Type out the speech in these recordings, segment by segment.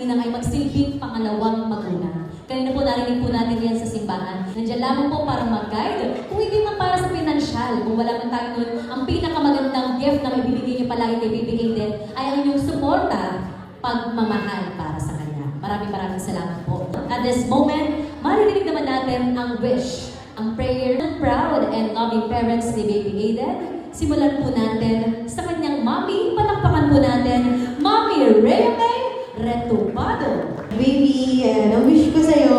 ninang ay magsilbing pangalawang magulang. Kanina po narinig po natin yan sa simbahan. Nandiyan lamang po para mag-guide. Kung hindi man para sa pinansyal, kung wala man tayo nun, ang pinakamagandang gift na maibibigay niyo palagi kay Baby Aiden ay ang inyong suporta, pagmamahal para sa kanya. Maraming salamat po. At this moment, maririnig naman natin ang wish, ang prayer ng proud and loving parents ni Baby Aiden. Simulan po natin sa kanyang mommy. Palakpakan po natin, Mommy Reme Retupado. Baby, ang wish ko sa'yo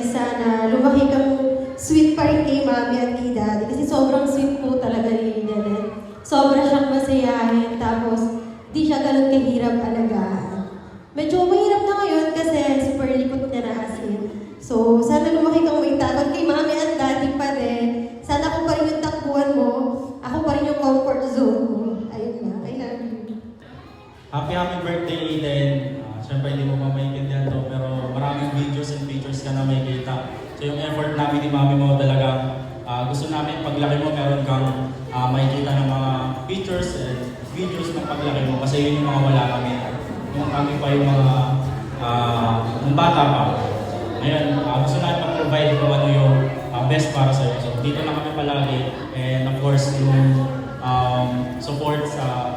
sana lumaki kang sweet pa rin kay mami at kay daddy. Kasi sobrang sweet po talaga ni Janet. Sobra siyang masayahin, tapos di siya ganun kahirap alagaan. Medyo mahirap na ngayon kasi super likot niya na asin. So, sana lumaki kang may takot kay mami at daddy pa rin. Sana ako pa rin yung takbuhan mo. Ako pa rin yung comfort zone mo. Ayun na, I love you. Happy birthday, Aiden. Siyempre hindi mo pa maintindihan to, pero maraming videos and pictures ka na makikita. So yung effort namin ni mami mo talaga, gusto namin paglaki mo meron kang makikita ng mga pictures and videos ng paglaki mo kasi yun yung mga wala kami. Yung kami pa yung mga ng bata pa. Ngayon, gusto namin mag-provide kung ano yung best para sa'yo. So dito na kami palagi and of course yung support sa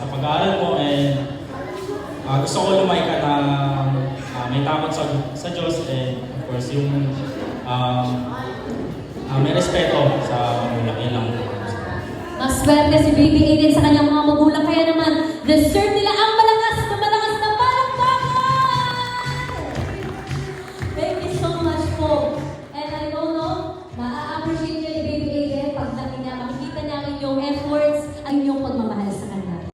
pag-aaral mo and gusto ko lumay ka na may takot sa Diyos and of course yung may respeto sa magulang. Yan lang. Maswerte si Baby Aiden sa kanyang mga magulang. Kaya naman, the certain